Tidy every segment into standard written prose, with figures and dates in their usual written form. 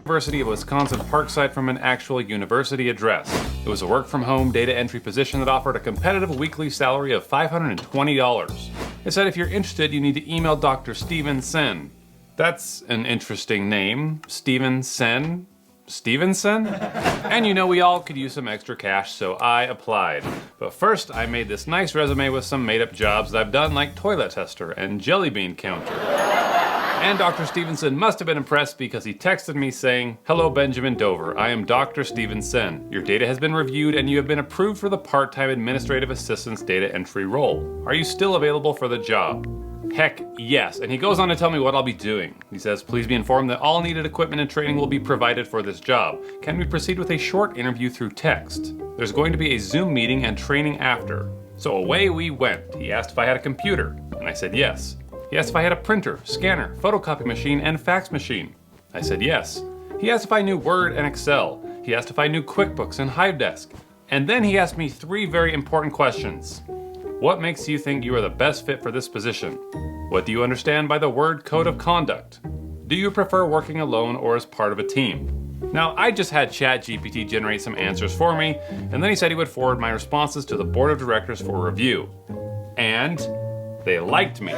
University of Wisconsin Parkside from an actual university address. It was a work-from-home data entry position that offered a competitive weekly salary of $520. It said if you're interested, you need to email Dr. Stevenson. That's an interesting name. Stevenson? Stevenson? And you know we all could use some extra cash, so I applied. But first, I made this nice resume with some made-up jobs that I've done, like toilet tester and jelly bean counter. And Dr. Stevenson must have been impressed because he texted me saying, "Hello, Benjamin Dover. I am Dr. Stevenson. Your data has been reviewed and you have been approved for the part-time administrative assistance data entry role. Are you still available for the job?" Heck yes, and he goes on to tell me what I'll be doing. He says, "Please be informed that all needed equipment and training will be provided for this job. Can we proceed with a short interview through text? There's going to be a Zoom meeting and training after." So away we went. He asked if I had a computer, and I said yes. He asked if I had a printer, scanner, photocopy machine, and fax machine. I said yes. He asked if I knew Word and Excel. He asked if I knew QuickBooks and Hivedesk. And then he asked me 3 very important questions. What makes you think you are the best fit for this position? What do you understand by the word code of conduct? Do you prefer working alone or as part of a team? Now, I just had ChatGPT generate some answers for me, and then he said he would forward my responses to the board of directors for review. And they liked me.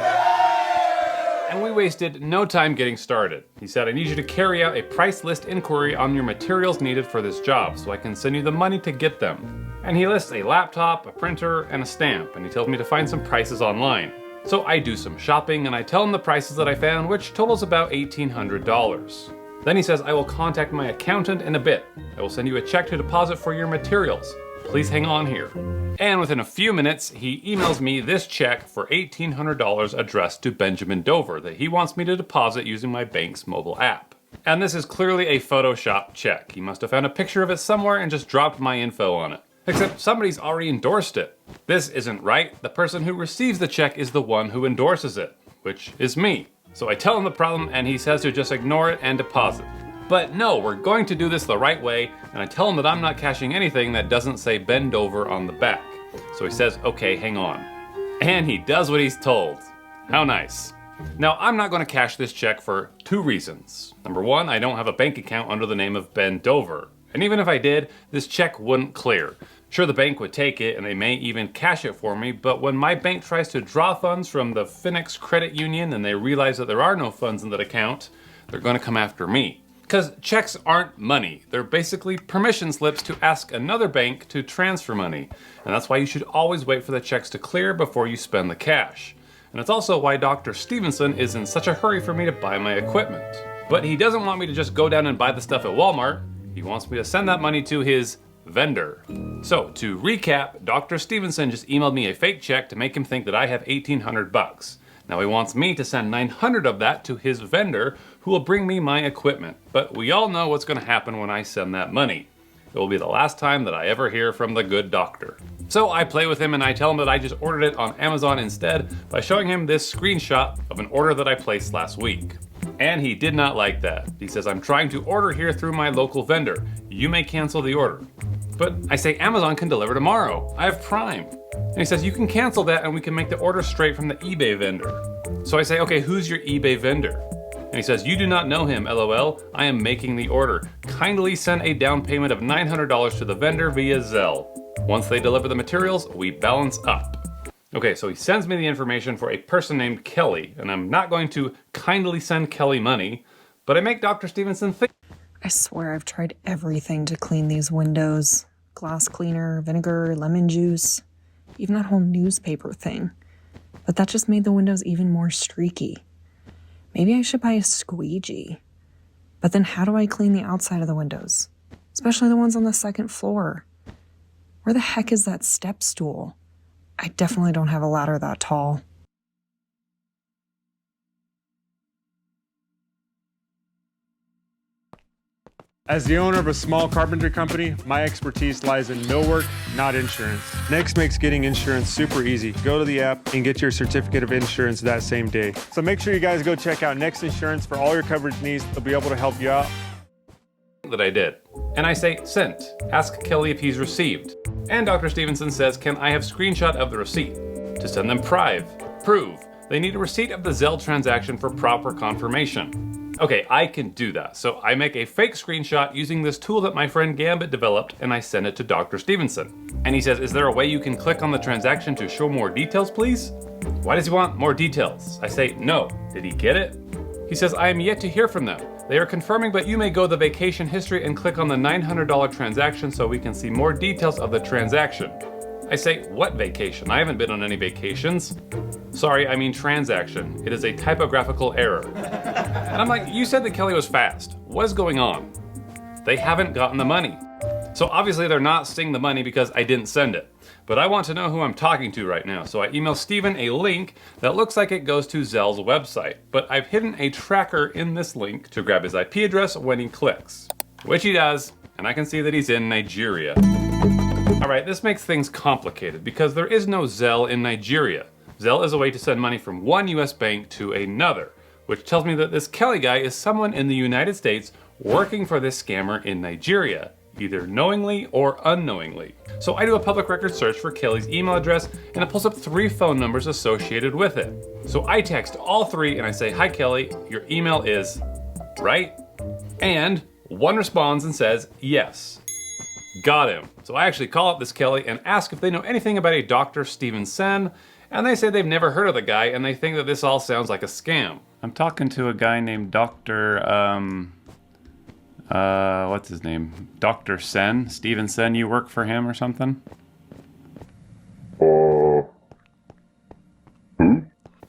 And we wasted no time getting started. He said, "I need you to carry out a price list inquiry on your materials needed for this job so I can send you the money to get them." And he lists a laptop, a printer, and a stamp, and he tells me to find some prices online. So I do some shopping and I tell him the prices that I found, which totals about $1,800. Then he says, "I will contact my accountant in a bit. I will send you a check to deposit for your materials. Please hang on here." And within a few minutes, he emails me this check for $1,800 addressed to Benjamin Dover that he wants me to deposit using my bank's mobile app. And this is clearly a Photoshop check. He must have found a picture of it somewhere and just dropped my info on it. Except somebody's already endorsed it. This isn't right. The person who receives the check is the one who endorses it, which is me. So I tell him the problem and he says to just ignore it and deposit. But no, we're going to do this the right way, and I tell him that I'm not cashing anything that doesn't say "bend over" on the back. So he says, "Okay, hang on." And he does what he's told. How nice. Now, I'm not going to cash this check for 2 reasons. Number 1, I don't have a bank account under the name of Ben Dover. And even if I did, this check wouldn't clear. Sure, the bank would take it and they may even cash it for me, but when my bank tries to draw funds from the Phoenix Credit Union and they realize that there are no funds in that account, they're going to come after me. Because checks aren't money. They're basically permission slips to ask another bank to transfer money. And that's why you should always wait for the checks to clear before you spend the cash. And it's also why Dr. Stevenson is in such a hurry for me to buy my equipment. But he doesn't want me to just go down and buy the stuff at Walmart. He wants me to send that money to his vendor. So to recap, Dr. Stevenson just emailed me a fake check to make him think that I have $1,800. Now he wants me to send 900 of that to his vendor who will bring me my equipment. But we all know what's going to happen when I send that money. It will be the last time that I ever hear from the good doctor. So I play with him and I tell him that I just ordered it on Amazon instead by showing him this screenshot of an order that I placed last week. And he did not like that. He says, "I'm trying to order here through my local vendor. You may cancel the order." But I say, "Amazon can deliver tomorrow. I have Prime." And he says, "You can cancel that and we can make the order straight from the eBay vendor." So I say, "Okay, who's your eBay vendor?" And he says, "You do not know him, LOL. I am making the order. Kindly send a down payment of $900 to the vendor via Zelle. Once they deliver the materials, we balance up." Okay, so he sends me the information for a person named Kelly, and I'm not going to kindly send Kelly money, but I make Dr. Stevenson think. I swear I've tried everything to clean these windows. Glass cleaner, vinegar, lemon juice, even that whole newspaper thing. But that just made the windows even more streaky. Maybe I should buy a squeegee. But then how do I clean the outside of the windows? Especially the ones on the 2nd floor. Where the heck is that step stool? I definitely don't have a ladder that tall. As the owner of a small carpentry company, my expertise lies in millwork, not insurance. Next makes getting insurance super easy. Go to the app and get your certificate of insurance that same day. So make sure you guys go check out Next Insurance for all your coverage needs. They'll be able to help you out. That I did. And I say, sent. Ask Kelly if he's received. And Dr. Stevenson says, can I have screenshot of the receipt? To send them prove. They need a receipt of the Zelle transaction for proper confirmation. Okay, I can do that. So I make a fake screenshot using this tool that my friend Gambit developed, and I send it to Dr. Stevenson. And he says, is there a way you can click on the transaction to show more details, please? Why does he want more details? I say, no. Did he get it? He says, I am yet to hear from them. They are confirming, but you may go to the vacation history and click on the $900 transaction so we can see more details of the transaction. I say, what vacation? I haven't been on any vacations. Sorry, I mean transaction. It is a typographical error. And I'm like, you said that Kelly was fast. What is going on? They haven't gotten the money. So obviously they're not seeing the money because I didn't send it. But I want to know who I'm talking to right now. So I email Steven a link that looks like it goes to Zelle's website. But I've hidden a tracker in this link to grab his IP address when he clicks. Which he does, and I can see that he's in Nigeria. Alright, this makes things complicated because there is no Zelle in Nigeria. Zelle is a way to send money from one US bank to another, which tells me that this Kelly guy is someone in the United States working for this scammer in Nigeria, either knowingly or unknowingly. So I do a public record search for Kelly's email address and it pulls up 3 phone numbers associated with it. So I text all 3 and I say, hi Kelly, your email is, right? And one responds and says, yes. Got him. So I actually call up this Kelly and ask if they know anything about a Dr. Stevenson, and they say they've never heard of the guy and they think that this all sounds like a scam. I'm talking to a guy named Dr. What's his name? Dr. Sen? Steven Sen, you work for him or something?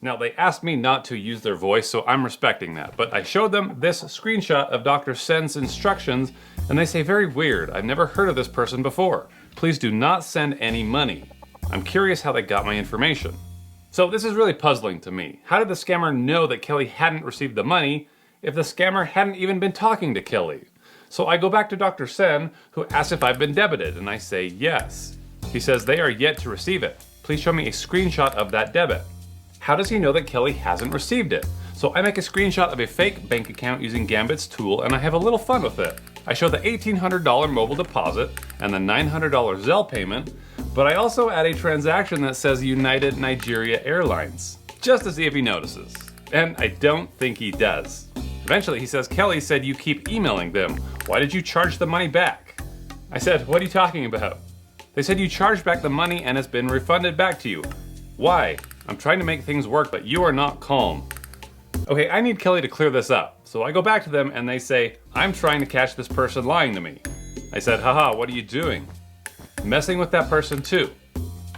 Now they asked me not to use their voice, so I'm respecting that. But I showed them this screenshot of Dr. Sen's instructions, and they say, very weird, I've never heard of this person before. Please do not send any money. I'm curious how they got my information. So this is really puzzling to me. How did the scammer know that Kelly hadn't received the money if the scammer hadn't even been talking to Kelly? So I go back to Dr. Sen, who asks if I've been debited, and I say yes. He says they are yet to receive it. Please show me a screenshot of that debit. How does he know that Kelly hasn't received it? So I make a screenshot of a fake bank account using Gambit's tool and I have a little fun with it. I show the $1,800 mobile deposit and the $900 Zelle payment, but I also add a transaction that says United Nigeria Airlines, just to see if he notices. And I don't think he does. Eventually he says, Kelly said you keep emailing them. Why did you charge the money back? I said, what are you talking about? They said you charged back the money and it's been refunded back to you. Why? I'm trying to make things work, but you are not calm. Okay, I need Kelly to clear this up. So I go back to them and they say, I'm trying to catch this person lying to me. I said, haha, what are you doing? Messing with that person too.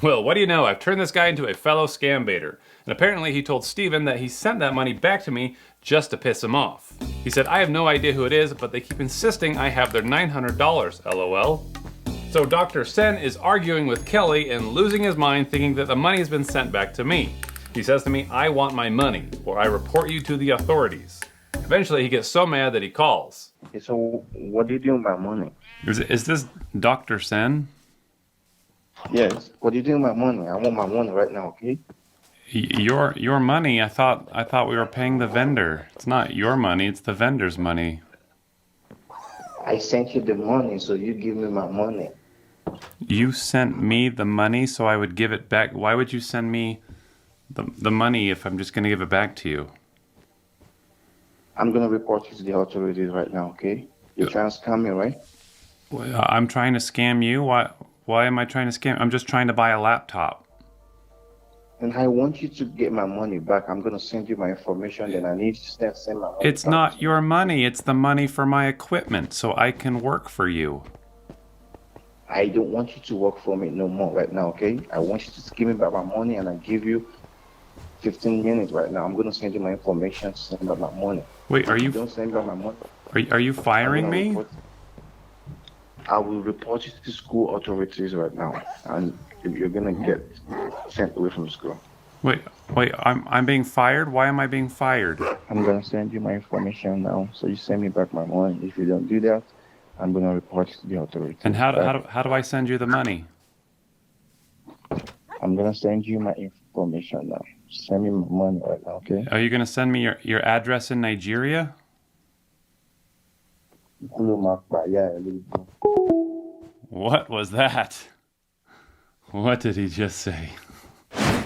Well, what do you know? I've turned this guy into a fellow scam baiter. And apparently he told Steven that he sent that money back to me just to piss him off. He said, I have no idea who it is, but they keep insisting I have their $900, LOL. So Dr. Sen is arguing with Kelly and losing his mind thinking that the money has been sent back to me. He says to me, I want my money, or I report you to the authorities. Eventually he gets so mad that he calls. Okay, so what are you doing with my money? Is this Dr. Sen? Yes, what are you doing with my money? I want my money right now, okay? Your money? I thought we were paying the vendor. It's not your money, it's the vendor's money. I sent you the money, so you give me my money. You sent me the money so I would give it back. Why would you send me the money if I'm just going to give it back to you? I'm going to report you to the authorities right now, okay? You're trying to scam me, right? I'm trying to scam you? Why am I trying to scam? I'm just trying to buy a laptop. And I want you to get my money back. I'm going to send you my information, then I need you to send my money It's back. not your money. It's the money for my equipment so I can work for you. I don't want you to work for me no more right now, okay? I want you to give me back my money, and I give you 15 minutes right now. I'm going to send you my information, send back my money. Wait, are you... Don't send back my money. Are you firing me? I will report you to school authorities right now, and you're gonna get sent away from school. Wait, I'm being fired? Why am I being fired? I'm gonna send you my information now, so you send me back my money. If you don't do that, I'm gonna report it to the authorities. And how do I send you the money? I'm gonna send you my information now. Send me my money right now, okay? Are you going to send me your address in Nigeria? What was that? What did he just say?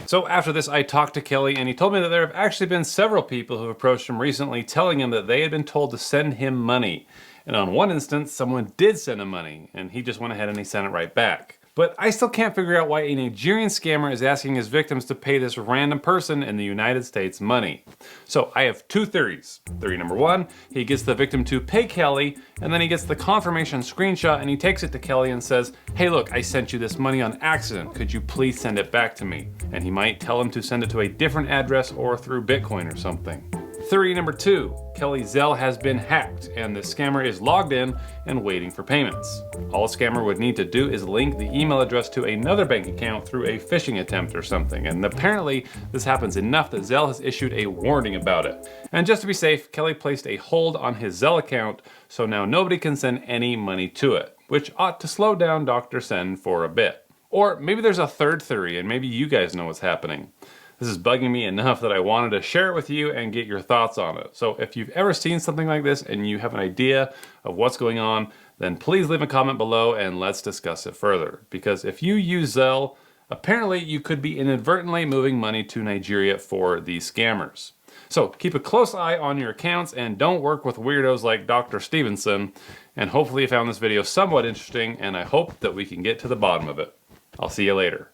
So after this, I talked to Kelly, and he told me that there have actually been several people who approached him recently telling him that they had been told to send him money. And on one instance, someone did send him money, and he just went ahead and he sent it right back. But I still can't figure out why a Nigerian scammer is asking his victims to pay this random person in the United States money. So I have two theories. Theory number one, he gets the victim to pay Kelly, and then he gets the confirmation screenshot and he takes it to Kelly and says, hey look, I sent you this money on accident. Could you please send it back to me? And he might tell him to send it to a different address or through Bitcoin or something. Theory number two, Kelly's Zelle has been hacked and the scammer is logged in and waiting for payments. All a scammer would need to do is link the email address to another bank account through a phishing attempt or something, and apparently this happens enough that Zelle has issued a warning about it. And just to be safe, Kelly placed a hold on his Zelle account, so now nobody can send any money to it, which ought to slow down Dr. Sen for a bit. Or maybe there's a third theory and maybe you guys know what's happening. This is bugging me enough that I wanted to share it with you and get your thoughts on it. So if you've ever seen something like this and you have an idea of what's going on, then please leave a comment below and let's discuss it further. Because if you use Zelle, apparently you could be inadvertently moving money to Nigeria for these scammers. So keep a close eye on your accounts and don't work with weirdos like Dr. Stevenson. And hopefully you found this video somewhat interesting, and I hope that we can get to the bottom of it. I'll see you later.